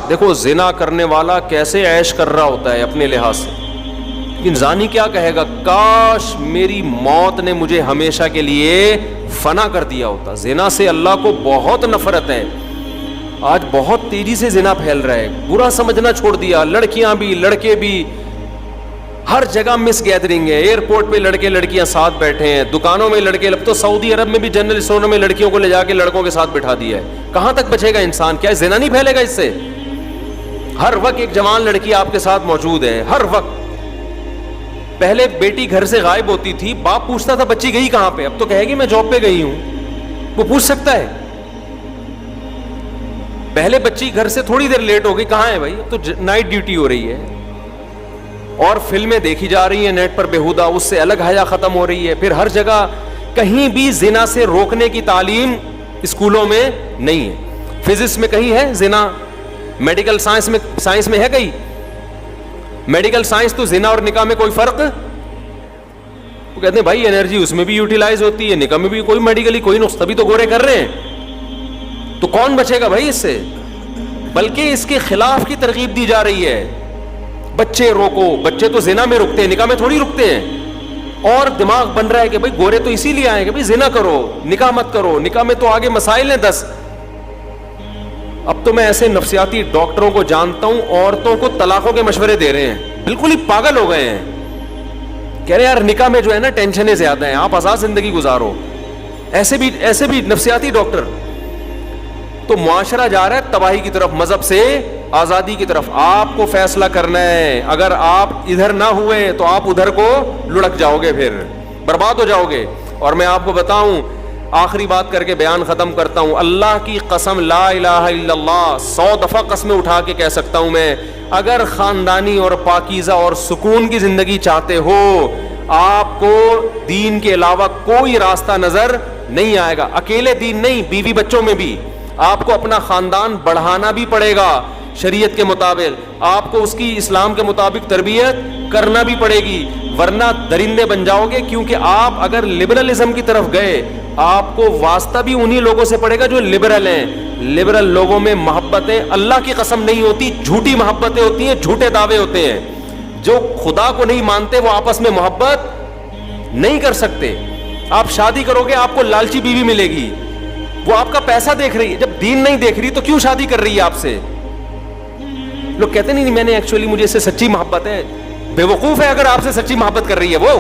دیکھو زنا کرنے والا کیسے عیش کر رہا ہوتا ہے اپنے لحاظ سے، لیکن زانی کیا کہے گا، کاش میری موت نے مجھے ہمیشہ کے لیے فنا کر دیا ہوتا۔ زنا سے اللہ کو بہت نفرت ہے، آج بہت تیزی سے زنا پھیل رہا ہے، برا سمجھنا چھوڑ دیا، لڑکیاں بھی لڑکے بھی، ہر جگہ مس گیدرنگ ہے، ایئرپورٹ پہ لڑکے لڑکیاں ساتھ بیٹھے ہیں، دکانوں میں لڑکے، اب تو سعودی عرب میں بھی جنرل اسٹوروں میں لڑکیوں کو لے جا کے لڑکوں کے ساتھ بٹھا دیا ہے۔ کہاں تک بچے گا انسان؟ کیا زنا نہیں پھیلے گا اس سے؟ ہر وقت ایک جوان لڑکی آپ کے ساتھ موجود ہے، ہر وقت۔ پہلے بیٹی گھر سے غائب ہوتی تھی، باپ پوچھتا تھا بچی گئی کہاں پہ، اب تو کہے گی میں جاب پہ گئی ہوں، وہ پوچھ سکتا ہے۔ پہلے بچی گھر سے تھوڑی دیر لیٹ ہو گئی، کہاں ہے بھائی، اب تو نائٹ ڈیوٹی ہو رہی ہے، اور فلمیں دیکھی جا رہی ہیں نیٹ پر بےہودہ، اس سے الگ حیا ختم ہو رہی ہے۔ پھر ہر جگہ کہیں بھی زنا سے روکنے کی تعلیم اسکولوں میں نہیں ہے۔ فزکس میں کہیں ہے زنا، میڈیکل سائنس میں ہے کہیں؟ میڈیکل سائنس تو زنا اور نکاح میں کوئی فرق، وہ کہتے ہیں بھائی انرجی اس میں بھی یوٹیلائز ہوتی ہے، نکاح میں بھی کوئی میڈیکلی کوئی نقص، تبھی تو گورے کر رہے ہیں۔ تو کون بچے گا بھائی اس سے؟ بلکہ اس کے خلاف کی ترغیب دی جا رہی ہے، بچے روکو۔ بچے تو زنا میں رکتے ہیں، نکاح میں تھوڑی رکتے ہیں، اور دماغ بن رہا ہے کہ بھائی گورے تو اسی لیے آئے کہ بھائی زنا کرو، نکاح مت کرو، نکاح میں تو آگے مسائل ہیں 10۔ اب تو میں ایسے نفسیاتی ڈاکٹروں کو جانتا ہوں، عورتوں کو طلاقوں کے مشورے دے رہے ہیں، بالکل ہی پاگل ہو گئے ہیں، کہہ رہے ہیں یار نکاح میں جو ہے نا ٹینشنیں زیادہ ہیں، آپ آزاد زندگی گزارو۔ ایسے بھی نفسیاتی ڈاکٹر۔ تو معاشرہ جا رہا ہے تباہی کی طرف، مذہب سے آزادی کی طرف۔ آپ کو فیصلہ کرنا ہے، اگر آپ ادھر نہ ہوئے تو آپ ادھر کو لڑک جاؤ گے، پھر برباد ہو جاؤ گے۔ اور میں آپ کو بتاؤں، آخری بات کر کے بیان ختم کرتا ہوں، اللہ کی قسم، لا الہ الا اللہ 100 دفعہ قسمیں اٹھا کے کہہ سکتا ہوں میں، اگر خاندانی اور پاکیزہ اور سکون کی زندگی چاہتے ہو، آپ کو دین کے علاوہ کوئی راستہ نظر نہیں آئے گا۔ اکیلے دین نہیں، بیوی بچوں میں بھی آپ کو اپنا خاندان بڑھانا بھی پڑے گا شریعت کے مطابق، آپ کو اس کی اسلام کے مطابق تربیت کرنا بھی پڑے گی، ورنہ درندے بن جاؤ گے۔ کیونکہ آپ اگر لبرلزم کی طرف گئے، آپ کو واسطہ بھی انہی لوگوں سے پڑے گا جو لبرل ہیں۔ لبرل لوگوں میں محبتیں اللہ کی قسم نہیں ہوتی، جھوٹی محبتیں ہوتی ہیں، جھوٹے دعوے ہوتے ہیں۔ جو خدا کو نہیں مانتے وہ آپس میں محبت نہیں کر سکتے۔ آپ شادی کرو گے، آپ کو لالچی بیوی ملے گی، وہ آپ کا پیسہ دیکھ رہی ہے، جب دین نہیں دیکھ رہی تو کیوں شادی کر رہی ہے آپ سے؟ لوگ کہتے نہیں میں نے ایکچولی مجھے اس سے سچی محبت ہے، بے وقوف ہے اگر آپ سے سچی محبت کر رہی ہے وہ۔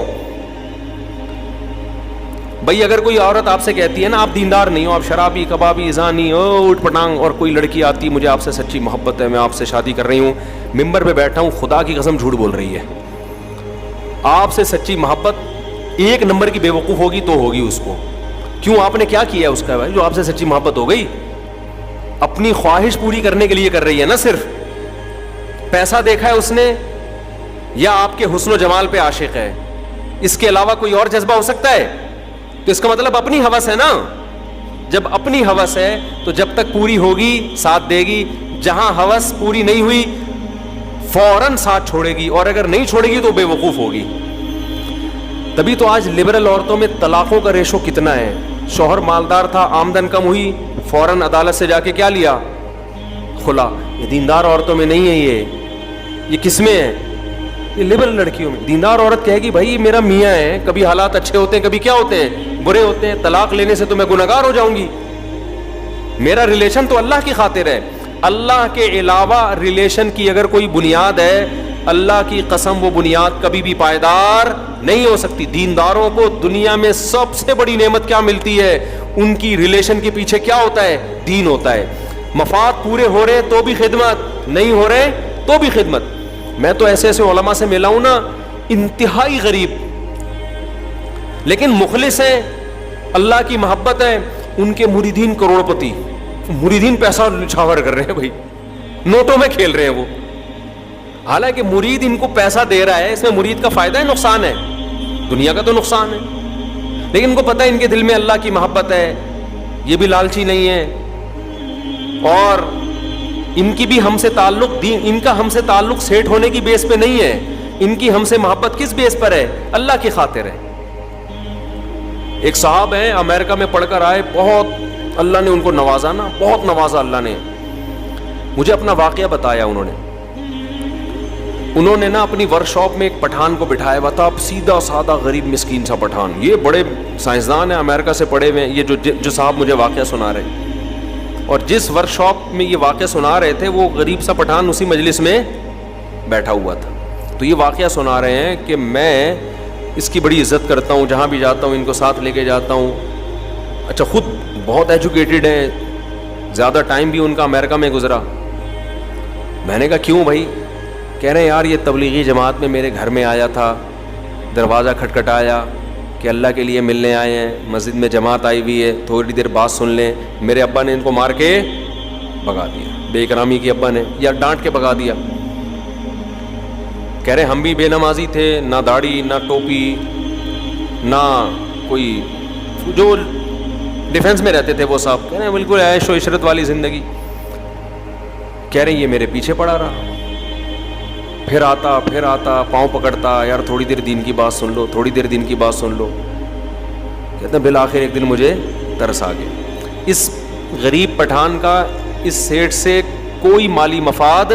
بھائی اگر کوئی عورت آپ سے کہتی ہے نا آپ دیندار نہیں ہو، آپ شرابی، کبابی، زانی، اوٹ پٹانگ، اور کوئی لڑکی آتی مجھے آپ سے سچی محبت ہے، میں آپ سے شادی کر رہی ہوں، ممبر پہ بیٹھا ہوں، خدا کی قسم جھوٹ بول رہی ہے۔ آپ سے سچی محبت ایک نمبر کی بے وقوف ہوگی تو ہوگی اس کو۔ کیوں؟ آپ نے کیا کیا اس کا بھائی جو آپ سے سچی محبت ہو گئی؟ اپنی خواہش پوری کرنے کے لیے کر رہی ہے نا، صرف پیسہ دیکھا ہے اس نے، یا آپ کے حسن و جمال پہ عاشق ہے، اس کے علاوہ کوئی اور جذبہ ہو سکتا ہے؟ تو اس کا مطلب اپنی ہوس ہے نا۔ جب اپنی ہوس ہے تو جب تک پوری ہوگی ساتھ دے گی، جہاں ہوس پوری نہیں ہوئی فوراً ساتھ چھوڑے گی، اور اگر نہیں چھوڑے گی تو بے وقوف ہوگی۔ تبھی تو آج لبرل عورتوں میں طلاقوں کا ریشو کتنا ہے۔ شوہر مالدار تھا، آمدن کم ہوئی، فوراً عدالت سے جا کے کیا لیا؟ خلا۔ یہ دیندار عورتوں میں نہیں ہے، یہ کس میں ہے؟ یہ لبرل لڑکیوں میں۔ دیندار عورت کہے گی بھائی میرا میاں ہے، کبھی حالات اچھے ہوتے ہیں، کبھی کیا ہوتے ہیں، برے ہوتے ہیں، طلاق لینے سے تو میں گنہگار ہو جاؤں گی، میرا ریلیشن تو اللہ کی خاطر ہے۔ اللہ کے علاوہ ریلیشن کی اگر کوئی بنیاد ہے، اللہ کی قسم وہ بنیاد کبھی بھی پائیدار نہیں ہو سکتی۔ دینداروں کو دنیا میں سب سے بڑی نعمت کیا ملتی ہے؟ ان کی ریلیشن کے پیچھے کیا ہوتا ہے؟ دین ہوتا ہے۔ مفاد پورے ہو رہے تو بھی خدمت، نہیں ہو رہے تو بھی خدمت۔ میں تو ایسے ایسے علماء سے ملا ہوں نا، انتہائی غریب لیکن مخلص ہیں، اللہ کی محبت ہے، ان کے مریدین کروڑ پتی، مریدین پیسہ نچھاور کر رہے ہیں بھائی، نوٹوں میں کھیل رہے ہیں وہ، حالانکہ مرید ان کو پیسہ دے رہا ہے، اس میں مرید کا فائدہ ہے نقصان ہے؟ دنیا کا تو نقصان ہے، لیکن ان کو پتہ ہے ان کے دل میں اللہ کی محبت ہے، یہ بھی لالچی نہیں ہے، اور ان کی بھی ہم سے تعلق دین، ان کا ہم سے تعلق سیٹ ہونے کی بیس پہ نہیں ہے، ان کی ہم سے محبت کس بیس پر ہے؟ اللہ کی خاطر ہے۔ ایک صاحب ہیں امریکہ میں پڑھ کر آئے، بہت اللہ نے ان کو نوازا نا، بہت نوازا اللہ نے، مجھے اپنا واقعہ بتایا انہوں نے نا اپنی ورک شاپ میں ایک پٹھان کو بٹھایا ہوا تھا, سیدھا سادہ غریب مسکین سا پٹھان. یہ بڑے سائنسدان ہیں, امریکہ سے پڑھے ہوئے ہیں, یہ جو صاحب مجھے واقعہ سنا رہے ہیں. اور جس ورک شاپ میں یہ واقعہ سنا رہے تھے وہ غریب سا پٹھان اسی مجلس میں بیٹھا ہوا تھا. تو یہ واقعہ سنا رہے ہیں کہ میں اس کی بڑی عزت کرتا ہوں, جہاں بھی جاتا ہوں ان کو ساتھ لے کے جاتا ہوں. اچھا, خود بہت ایجوکیٹڈ ہیں, زیادہ ٹائم بھی ان کا امریکہ میں گزرا. میں نے کہا کیوں بھائی؟ کہہ رہے ہیں یار یہ تبلیغی جماعت میں میرے گھر میں آیا تھا, دروازہ کھٹکھٹایا کہ اللہ کے لیے ملنے آئے ہیں, مسجد میں جماعت آئی ہوئی ہے, تھوڑی دیر بات سن لیں. میرے ابا نے ان کو مار کے بھگا دیا, بے اکرامی کی ابا نے, یا ڈانٹ کے بھگا دیا. کہہ رہے ہم بھی بے نمازی تھے, نہ داڑھی نہ ٹوپی نہ کوئی, جو ڈیفنس میں رہتے تھے وہ صاحب کہہ رہے ہیں بالکل عیش و عشرت والی زندگی. کہہ رہے ہیں یہ میرے پیچھے پڑا رہا, پھر آتا پاؤں پکڑتا, یار تھوڑی دیر دین کی بات سن لو, تھوڑی دیر دین کی بات سن لو. کہتے ہیں بالآخر ایک دن مجھے ترس آ گیا. اس غریب پٹھان کا اس سیٹ سے کوئی مالی مفاد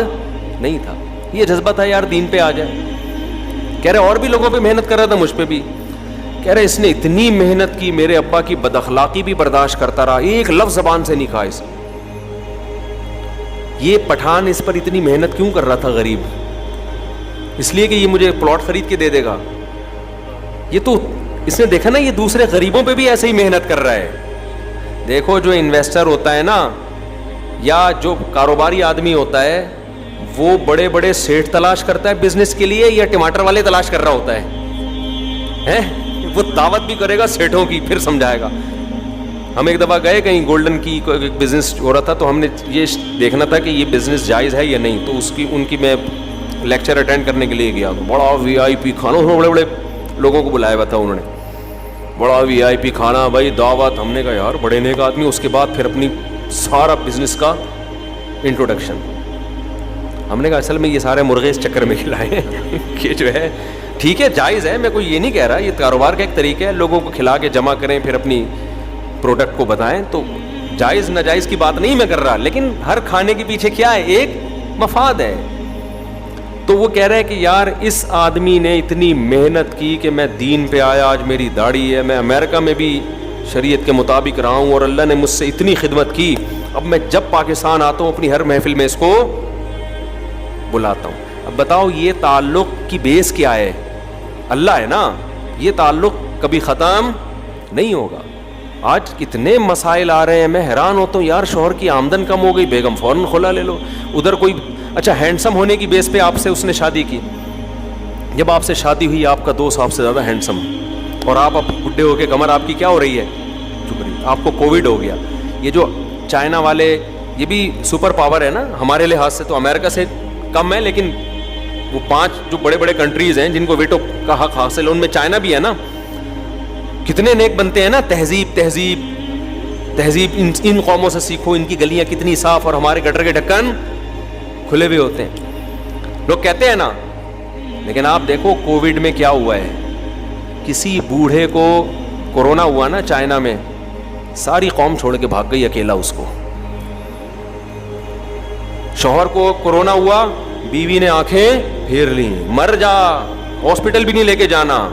نہیں تھا, یہ جذبہ تھا یار دین پہ آ جائے. کہہ رہے اور بھی لوگوں پہ محنت کر رہا تھا, مجھ پہ بھی. کہہ رہے اس نے اتنی محنت کی, میرے ابا کی بد اخلاقی بھی برداشت کرتا رہا, ایک لفظ زبان سے نہیں کہا اس. یہ پٹھان اس پر اتنی محنت کیوں کر رہا تھا غریب؟ اس لیے کہ یہ مجھے پلاٹ خرید کے دے دے گا. یہ تو اس نے دیکھا نا, یہ دوسرے غریبوں پہ بھی ایسے ہی محنت کر رہا ہے. دیکھو جو انویسٹر ہوتا ہے نا, یا جو کاروباری آدمی ہوتا ہے, وہ بڑے بڑے سیٹ تلاش کرتا ہے بزنس کے لیے, یا ٹماٹر والے تلاش کر رہا ہوتا ہے؟ وہ دعوت بھی کرے گا سیٹوں کی, پھر سمجھائے گا. ہم ایک دفعہ گئے کہیں گولڈن کی بزنس ہو رہا تھا, تو ہم نے یہ دیکھنا تھا کہ یہ بزنس جائز ہے یا نہیں. تو ان کی میں لیکچر اٹینڈ کرنے کے لیے گیا. تو بڑا وی آئی پی کھانا, انہوں نے بڑے بڑے لوگوں کو بلایا ہوا تھا, انہوں نے بڑا وی آئی پی کھانا بھائی, دعوت. ہم نے کہا یار بڑے نیک آدمی. اس کے بعد پھر اپنی سارا بزنس کا انٹروڈکشن. ہم نے کہا اصل میں یہ سارے مرغے اس چکر میں کھلائے ہیں کہ جو ہے ٹھیک ہے جائز ہے, میں کوئی یہ نہیں کہہ رہا, یہ کاروبار کا ایک طریقہ ہے, لوگوں کو کھلا کے جمع کریں پھر اپنی پروڈکٹ کو بتائیں. تو جائز ناجائز کی بات نہیں میں کر رہا, لیکن ہر کھانے کے پیچھے کیا ہے, ایک مفاد ہے. تو وہ کہہ رہا ہے کہ یار اس آدمی نے اتنی محنت کی کہ میں دین پہ آیا, آج میری داڑھی ہے, میں امریکہ میں بھی شریعت کے مطابق رہا ہوں, اور اللہ نے مجھ سے اتنی خدمت کی. اب میں جب پاکستان آتا ہوں اپنی ہر محفل میں اس کو بلاتا ہوں. اب بتاؤ یہ تعلق کی بیس کیا ہے؟ اللہ ہے نا. یہ تعلق کبھی ختم نہیں ہوگا. آج کتنے مسائل آ رہے ہیں, میں حیران ہوتا ہوں یار, شوہر کی آمدن کم ہو گئی, بیگم فوراً کھلا لے لو. ادھر کوئی اچھا ہینڈسم ہونے کی بیس پہ آپ سے اس نے شادی کی, جب آپ سے شادی ہوئی آپ کا دوست آپ سے زیادہ ہینڈسم, اور آپ اب بڈھے ہو کے کمر آپ کی کیا ہو رہی ہے, جھک رہی, آپ کو کووڈ ہو گیا. یہ جو چائنا والے, یہ بھی سپر پاور ہے نا ہمارے لحاظ سے, تو امریکہ سے کم ہے, لیکن وہ 5 جو بڑے بڑے کنٹریز ہیں جن کو ویٹو کا حق حاصل ہے, ان میں چائنا بھی ہے نا. کتنے نیک بنتے ہیں نا, تہذیب ان قوموں سے سیکھو, ان کی گلیاں کتنی صاف, اور ہمارے گٹر کے ڈھکن کھلے ہوئے ہوتے ہیں, لوگ کہتے ہیں نا. لیکن آپ دیکھو کووڈ میں کیا ہوا ہے, کسی بوڑھے کو کورونا ہوا نا چائنا میں, ساری قوم چھوڑ کے بھاگ گئی اکیلا. اس کو شوہر کو کورونا ہوا, بیوی نے آنکھیں پھیر لی, مر جا, ہاسپٹل بھی نہیں لے کے جانا.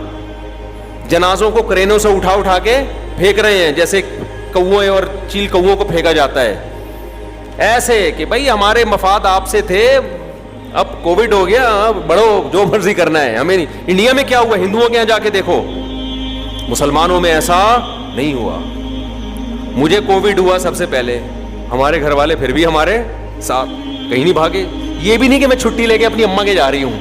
جنازوں کو کرینوں سے اٹھا کے پھینک رہے ہیں, جیسے کوے اور چیل کووں کو پھینکا جاتا ہے, ایسے کہ بھائی ہمارے مفاد آپ سے تھے, اب کووڈ ہو گیا, اب بڑھو جو مرضی کرنا ہے, ہمیں نہیں. انڈیا میں کیا ہوا, ہندوؤں کے یہاں جا کے دیکھو, مسلمانوں میں ایسا نہیں ہوا. مجھے کووڈ ہوا سب سے پہلے, ہمارے گھر والے پھر بھی ہمارے ساتھ, کہیں نہیں بھاگے. یہ بھی نہیں کہ میں چھٹی لے کے اپنی اماں کے جا رہی ہوں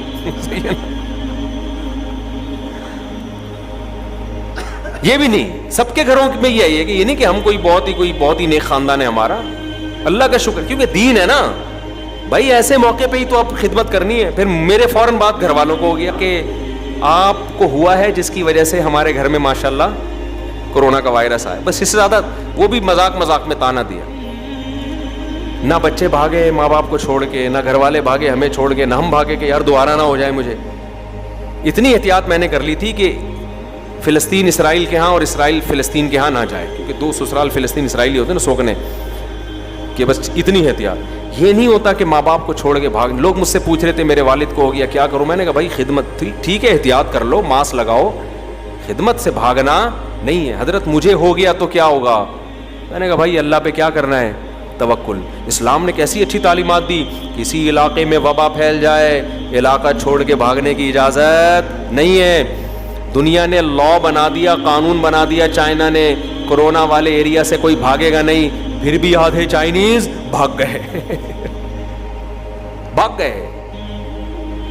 یہ بھی نہیں. سب کے گھروں میں یہی ہے کہ یہ نہیں کہ ہم کوئی بہت ہی نیک خاندان ہے ہمارا, اللہ کا شکر, کیونکہ دین ہے نا بھائی. ایسے موقع پہ ہی تو آپ خدمت کرنی ہے. پھر میرے فوراً بات گھر والوں کو ہو گیا کہ آپ کو ہوا ہے جس کی وجہ سے ہمارے گھر میں ماشاءاللہ کورونا کا وائرس آیا. بس اس سے زیادہ وہ بھی مذاق میں تانا دیا. نہ بچے بھاگے ماں باپ کو چھوڑ کے, نہ گھر والے بھاگے ہمیں چھوڑ کے, نہ ہم بھاگے کہ یار دوبارہ نہ ہو جائے مجھے. اتنی احتیاط میں نے کر لی تھی کہ فلسطین اسرائیل کے ہاں اور اسرائیل فلسطین کے ہاں نہ جائے, کیونکہ 2 سسرال فلسطین اسرائیلی ہوتے ہیں نا سوکنے. کہ بس اتنی احتیاط. یہ نہیں ہوتا کہ ماں باپ کو چھوڑ کے بھاگ. لوگ مجھ سے پوچھ رہے تھے میرے والد کو ہو گیا کیا کروں, میں نے کہا بھائی خدمت تھی, ٹھیک ہے احتیاط کر لو, ماسک لگاؤ, خدمت سے بھاگنا نہیں ہے. حضرت مجھے ہو گیا تو کیا ہوگا, میں نے کہا بھائی اللہ پہ کیا کرنا ہے, توکل. اسلام نے کیسی اچھی تعلیمات دی, کسی علاقے میں وبا پھیل جائے علاقہ چھوڑ کے بھاگنے کی اجازت نہیں ہے. دنیا نے لا بنا دیا, قانون بنا دیا چائنا نے, کورونا والے ایریا سے کوئی بھاگے گا نہیں, پھر بھی آدھے چائنیز بھاگ گئے بھاگ گئے.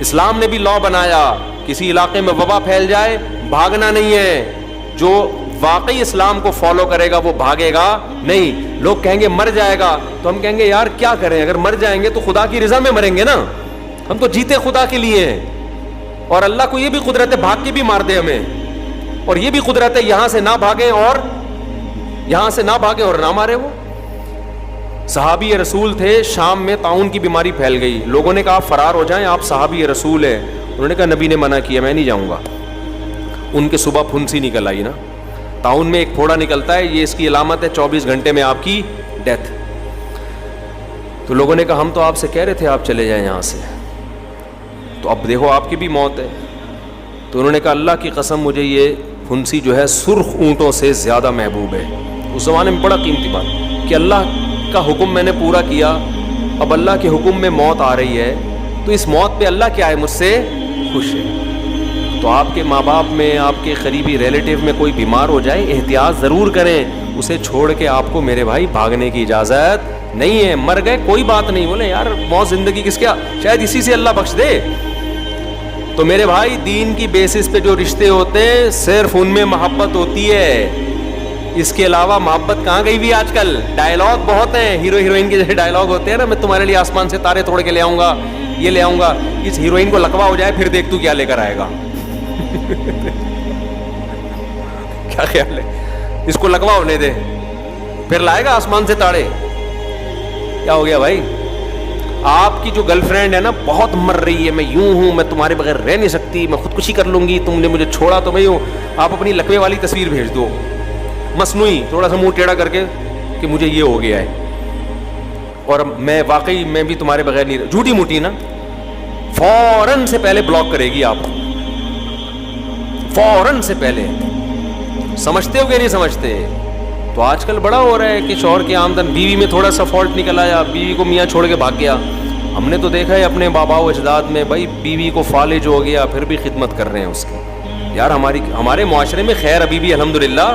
اسلام نے بھی لا بنایا کسی علاقے میں وبا پھیل جائے بھاگنا نہیں ہے. جو واقعی اسلام کو فالو کرے گا وہ بھاگے گا نہیں. لوگ کہیں گے مر جائے گا, تو ہم کہیں گے یار کیا کریں, اگر مر جائیں گے تو خدا کی رضا میں مریں گے نا, ہم تو جیتے خدا کے لیے ہیں. اور اللہ کو یہ بھی قدرت ہے بھاگ کے بھی مار دے ہمیں, اور یہ بھی قدرت ہے یہاں سے نہ بھاگیں اور یہاں سے نہ بھاگیں اور نہ مارے. وہ صحابی رسول تھے, شام میں طاعون کی بیماری پھیل گئی, لوگوں نے کہا آپ فرار ہو جائیں, آپ صحابی رسول ہیں. انہوں نے کہا نبی نے منع کیا, میں نہیں جاؤں گا. ان کے صبح پھنسی نکل آئی نا, طاعون میں ایک پھوڑا نکلتا ہے, یہ اس کی علامت ہے 24 گھنٹے میں آپ کی ڈیتھ. تو لوگوں نے کہا ہم تو آپ سے کہہ رہے تھے آپ چلے جائیں یہاں سے, تو اب دیکھو آپ کی بھی موت ہے. تو انہوں نے کہا اللہ کی قسم مجھے یہ پھنسی جو ہے سرخ اونٹوں سے زیادہ محبوب ہے. اس زمانے میں بڑا قیمتی بات کہ اللہ کا حکم میں نے پورا کیا, اب اللہ کے حکم میں موت آ رہی ہے, تو اس موت پہ اللہ کیا ہے مجھ سے خوش ہے. تو آپ کے ماں باپ میں, آپ کے قریبی ریلیٹیو میں کوئی بیمار ہو جائے احتیاط ضرور کریں, اسے چھوڑ کے آپ کو میرے بھائی بھاگنے کی اجازت نہیں ہے. مر گئے کوئی بات نہیں, بولے یار موت زندگی کس کیا, شاید اسی سے اللہ بخش دے. تو میرے بھائی دین کی بیسس پہ جو رشتے ہوتے ہیں صرف ان میں محبت ہوتی ہے, اس کے علاوہ محبت کہاں گئی بھی. آج کل ڈائلاگ بہت ہیں, ہیرو ہیروئن کے جیسے ڈائلاگ ہوتے ہیں نا, میں تمہارے لیے آسمان سے تارے توڑ کے لے آؤں گا, یہ لے آؤں گا. اس ہیروئن کو لقوا ہو جائے پھر دیکھ تو کیا لے کر آئے گا کیا خیال ہے, اس کو لقوا ہونے دے پھر لائے گا آسمان سے تاڑے. کیا ہو گیا بھائی, آپ کی جو گرل فرینڈ ہے نا بہت مر رہی ہے, میں یوں ہوں, میں تمہارے بغیر رہ نہیں سکتی, میں خودکشی کر لوں گی, تم نے مجھے چھوڑا تو میں یوں, آپ اپنی لقوے والی تصویر بھیج دو مصنوعی, تھوڑا سا منہ ٹیڑھا کر کے کہ مجھے یہ ہو گیا ہے اور میں واقعی میں بھی تمہارے بغیر نہیں, جھوٹی موٹی نا, فوراً سے پہلے بلاک کرے گی آپ, فوراً سے پہلے. سمجھتے ہو کہ نہیں سمجھتے؟ تو آج کل بڑا ہو رہا ہے کہ شوہر کی آمدن, بیوی میں تھوڑا سا فالٹ نکل آیا, بیوی کو میاں چھوڑ کے بھاگ گیا. ہم نے تو دیکھا ہے اپنے بابا و اجداد میں, بھائی بیوی کو فالج ہو گیا پھر بھی خدمت کر رہے ہیں اس کی. یار ہمارے معاشرے میں خیر ابھی بھی الحمدللہ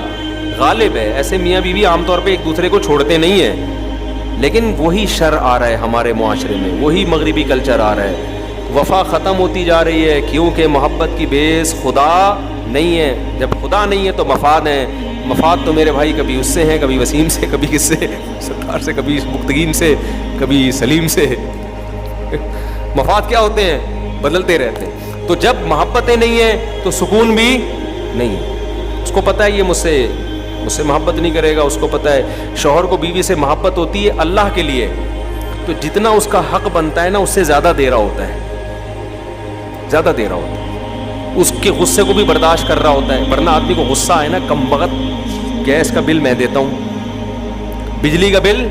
غالب ہے, ایسے میاں بیوی عام طور پہ ایک دوسرے کو چھوڑتے نہیں ہیں, لیکن وہی شر آ رہا ہے ہمارے معاشرے میں, وہی مغربی کلچر آ رہا ہے. وفا ختم ہوتی جا رہی ہے کیونکہ محبت کی بیس خدا نہیں ہے. جب خدا نہیں ہے تو مفاد ہیں. مفاد تو میرے بھائی کبھی اس سے ہیں, کبھی وسیم سے, کبھی کس سے, ستار سے, کبھی مختگین سے, کبھی سلیم سے. مفاد کیا ہوتے ہیں, بدلتے رہتے ہیں. تو جب محبتیں نہیں ہیں تو سکون بھی نہیں. اس کو پتہ ہے یہ مجھ سے محبت نہیں کرے گا, اس کو پتہ ہے شوہر کو بیوی سے محبت ہوتی ہے اللہ کے لیے, تو جتنا اس کا حق بنتا ہے نا اس سے زیادہ دے رہا ہوتا ہے, زیادہ دے رہا ہوتا ہے. اس کے غصے کو بھی برداشت کر رہا ہوتا ہے, ورنہ آدمی کو غصہ آئے نا, کم وقت گیس کا بل میں دیتا ہوں, بجلی کا بل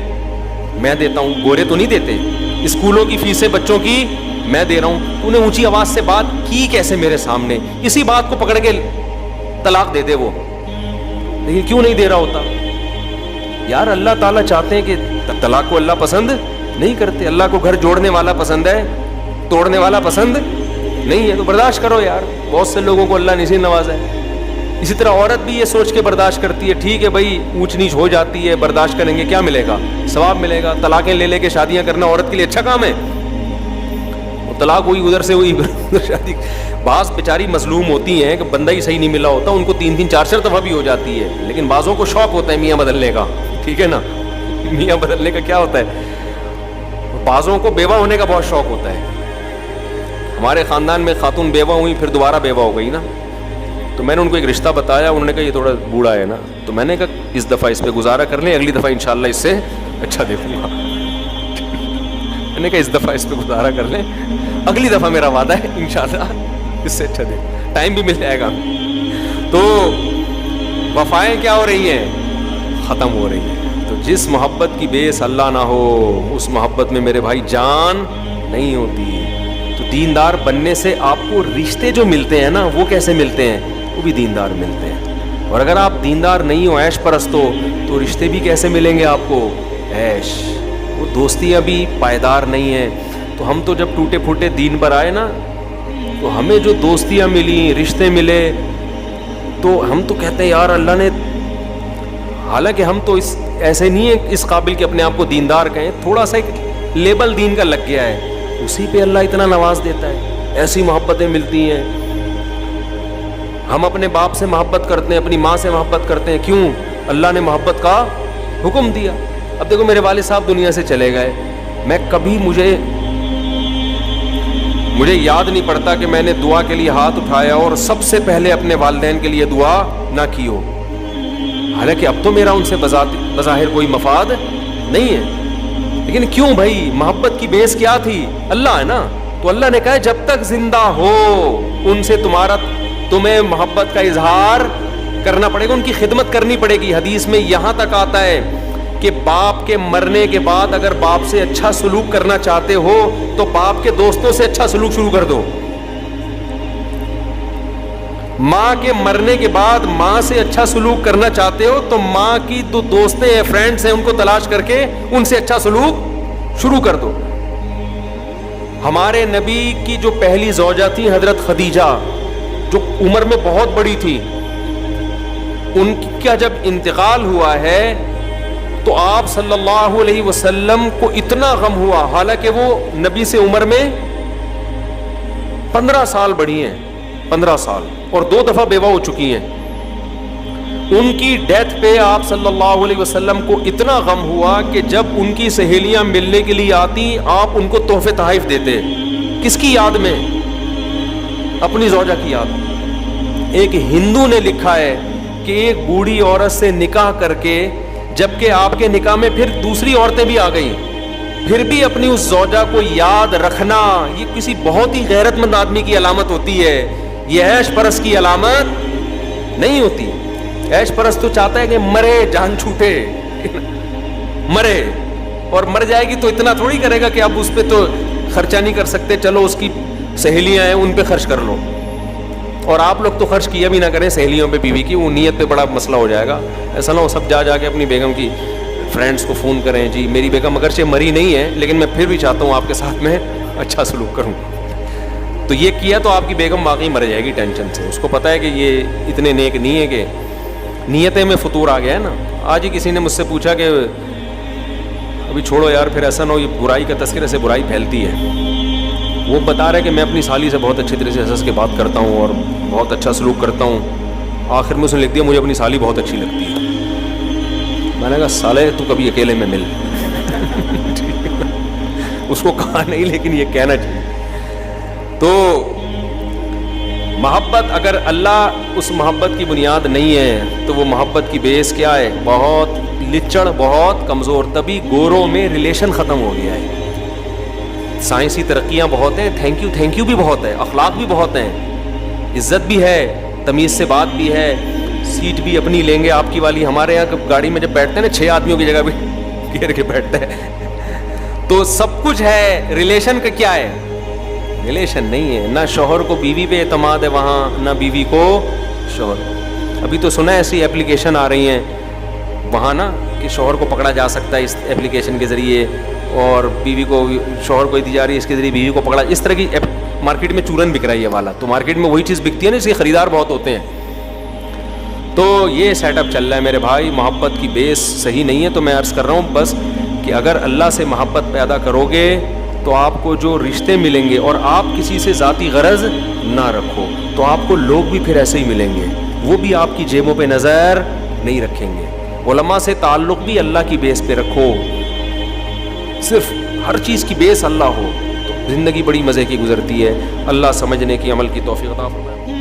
میں دیتا ہوں, گورے تو نہیں دیتے, اسکولوں کی فیسیں بچوں کی میں دے رہا ہوں, تو نے اونچی آواز سے بات کی کیسے میرے سامنے, اسی بات کو پکڑ کے طلاق دے دے وہ, لیکن کیوں نہیں دے رہا ہوتا. یار اللہ تعالیٰ چاہتے ہیں کہ طلاق کو اللہ پسند نہیں کرتے, اللہ کو گھر جوڑنے والا پسند ہے, توڑنے والا پسند نہیں ہے. تو برداشت کرو یار, بہت سے لوگوں کو اللہ نے اسی نوازا ہے. اسی طرح عورت بھی یہ سوچ کے برداشت کرتی ہے, ٹھیک ہے بھائی اونچ نیچ ہو جاتی ہے, برداشت کریں گے, کیا ملے گا, ثواب ملے گا. طلاقیں لے کے شادیاں کرنا عورت کے لیے اچھا کام ہے, طلاق ہوئی ادھر سے ہوئی ادھر شادی. بعض بیچاری مظلوم ہوتی ہیں کہ بندہ ہی صحیح نہیں ملا ہوتا, ان کو 3 4 دفعہ بھی ہو جاتی ہے, لیکن بعضوں کو شوق ہوتا ہے میاں بدلنے کا, ٹھیک ہے نا, میاں بدلنے کا کیا ہوتا ہے, بعضوں کو بیوہ ہونے کا بہت شوق ہوتا ہے. ہمارے خاندان میں خاتون بیوہ ہوئی پھر دوبارہ بیوہ ہو گئی نا, تو میں نے ان کو ایک رشتہ بتایا, انہوں نے کہا یہ تھوڑا بوڑھا ہے نا, تو میں نے کہا اس دفعہ اس پہ گزارا کر لیں, اگلی دفعہ انشاءاللہ اس سے اچھا دیکھوں گا. میں نے کہا اس دفعہ اس پہ گزارا کر لیں, اگلی دفعہ میرا وعدہ ہے انشاءاللہ اس سے اچھا دے, ٹائم بھی مل جائے گا. تو وفائیں کیا ہو رہی ہیں, ختم ہو رہی ہیں. تو تو جس محبت کی بیس اللہ نہ ہو اس محبت میں میرے بھائی جان نہیں ہوتی. تو دیندار بننے سے آپ کو رشتے جو ملتے ہیں نا وہ کیسے ملتے ہیں؟ وہ بھی دیندار ملتے ہیں. اور اگر آپ دیندار نہیں ہو، عیش پرست ہو، تو رشتے بھی کیسے ملیں گے آپ کو؟ عیش. وہ دوستیاں بھی پائیدار نہیں ہیں. تو ہم تو جب ٹوٹے پھوٹے دین پر آئے نا تو ہمیں جو دوستیاں ملی، رشتے ملے، تو ہم تو کہتے ہیں یار اللہ نے، حالانکہ ہم تو ایسے نہیں ہیں اس قابل کہ اپنے آپ کو دیندار کہیں، تھوڑا سا ایک لیبل دین کا لگ گیا ہے، اسی پہ اللہ اتنا نواز دیتا ہے، ایسی محبتیں ملتی ہیں. ہم اپنے باپ سے محبت کرتے ہیں، اپنی ماں سے محبت کرتے ہیں، کیوں؟ اللہ نے محبت کا حکم دیا. اب دیکھو میرے والد صاحب دنیا سے چلے گئے، میں کبھی مجھے یاد نہیں پڑتا کہ میں نے دعا کے لیے ہاتھ اٹھایا اور سب سے پہلے اپنے والدین کے لیے دعا نہ کی ہو. حالانکہ اب تو میرا ان سے بظاہر کوئی مفاد نہیں ہے، لیکن کیوں بھائی؟ محبت کی بیس کیا تھی؟ اللہ ہے نا. تو اللہ نے کہا جب تک زندہ ہو ان سے تمہیں محبت کا اظہار کرنا پڑے گا، ان کی خدمت کرنی پڑے گی. حدیث میں یہاں تک آتا ہے کہ باپ کے مرنے کے بعد اگر باپ سے اچھا سلوک کرنا چاہتے ہو تو باپ کے دوستوں سے اچھا سلوک شروع کر دو. ماں کے مرنے کے بعد ماں سے اچھا سلوک کرنا چاہتے ہو تو ماں کی جو دوستیں ہیں، فرینڈز ہیں، ان کو تلاش کر کے ان سے اچھا سلوک شروع کر دو. ہمارے نبی کی جو پہلی زوجہ تھی حضرت خدیجہ، جو عمر میں بہت بڑی تھی، ان کا جب انتقال ہوا ہے تو آپ صلی اللہ علیہ وسلم کو اتنا غم ہوا، حالانکہ وہ نبی سے عمر میں 15 سال بڑی ہیں، 15 سال، اور 2 دفعہ بیوہ ہو چکی ہیں. ان کی ڈیتھ پہ آپ صلی اللہ علیہ وسلم کو اتنا غم ہوا کہ جب ان کی سہیلیاں ملنے کے لیے آتی آپ ان کو تحفے تحائف دیتے. کس کی یاد میں؟ اپنی زوجہ کی یاد. ایک ہندو نے لکھا ہے کہ ایک بوڑھی عورت سے نکاح کر کے، جبکہ آپ کے نکاح میں پھر دوسری عورتیں بھی آ گئیں، پھر بھی اپنی اس زوجہ کو یاد رکھنا یہ کسی بہت ہی غیرت مند آدمی کی علامت ہوتی ہے. یہ عیش پرست کی علامت نہیں ہوتی. عیش پرست تو چاہتا ہے کہ مرے، جان چھوٹے، مرے، اور مر جائے گی تو اتنا تھوڑی کرے گا کہ اب اس پہ تو خرچہ نہیں کر سکتے، چلو اس کی سہیلیاں ہیں ان پہ خرچ کر لو. اور آپ لوگ تو خرچ کیا بھی نہ کریں سہیلیوں پہ، بیوی کی، وہ نیت پہ بڑا مسئلہ ہو جائے گا. ایسا نہ ہو سب جا کے اپنی بیگم کی فرینڈس کو فون کریں، جی میری بیگم اگرچہ مری نہیں ہے لیکن میں پھر بھی چاہتا ہوں آپ کے ساتھ میں اچھا سلوک کروں. تو یہ کیا تو آپ کی بیگم واقعی مر جائے گی ٹینشن سے. اس کو پتہ ہے کہ یہ اتنے نیک نہیں ہے، کہ نیتیں میں فطور آ گیا ہے نا. آج ہی کسی نے مجھ سے پوچھا کہ ابھی چھوڑو یار، پھر ایسا نہ ہو یہ برائی کا تذکرے سے برائی پھیلتی ہے. وہ بتا رہے کہ میں اپنی سالی سے بہت اچھی طرح سے ہنس کے بات کرتا ہوں اور بہت اچھا سلوک کرتا ہوں. آخر میں اس نے لکھ دیا مجھے اپنی سالی بہت اچھی لگتی ہے. میں نے کہا سالے تو کبھی اکیلے میں مل. اس کو کہا نہیں لیکن یہ کہنا چاہیے. تو محبت، اگر اللہ اس محبت کی بنیاد نہیں ہے تو وہ محبت کی بیس کیا ہے؟ بہت لچڑ، بہت کمزور. تبھی گوروں میں ریلیشن ختم ہو گیا ہے. سائنسی ترقیاں بہت ہیں، تھینک یو بھی بہت ہے، اخلاق بھی بہت ہیں، عزت بھی ہے، تمیز سے بات بھی ہے، سیٹ بھی اپنی لیں گے آپ کی والی. ہمارے یہاں گاڑی میں جب بیٹھتے ہیں نا 6 آدمیوں کی جگہ بھی گھیر کے بیٹھتے ہیں. تو سب کچھ ہے. ریلیشن کا کیا ہے؟ ریلیشن نہیں ہے. نہ شوہر کو بیوی پہ اعتماد ہے وہاں، نہ بیوی کو شوہر. ابھی تو سنا ہے ایسی اپلیکیشن آ رہی ہیں وہاں نا کہ شوہر کو پکڑا جا سکتا ہے اس اپلیکیشن کے ذریعے، اور بیوی کو، شوہر کو دی جا رہی ہے اس کے ذریعے بیوی کو پکڑا. اس طرح کی مارکیٹ میں چورن بک رہا ہے یہ والا. تو مارکیٹ میں وہی چیز بکتی ہے نا، اس کے خریدار بہت ہوتے ہیں. تو یہ سیٹ اپ چل رہا ہے میرے بھائی. محبت کی بیس صحیح نہیں ہے. تو میں عرض کر رہا ہوں بس کہ اگر اللہ سے محبت پیدا کرو گے تو آپ کو جو رشتے ملیں گے، اور آپ کسی سے ذاتی غرض نہ رکھو تو آپ کو لوگ بھی پھر ایسے ہی ملیں گے، وہ بھی آپ کی جیبوں پہ نظر نہیں رکھیں گے. علماء سے تعلق بھی اللہ کی بیس پہ رکھو. صرف ہر چیز کی بیس اللہ ہو تو زندگی بڑی مزے کی گزرتی ہے. اللہ سمجھنے کی، عمل کی توفیق عطا فرمائے.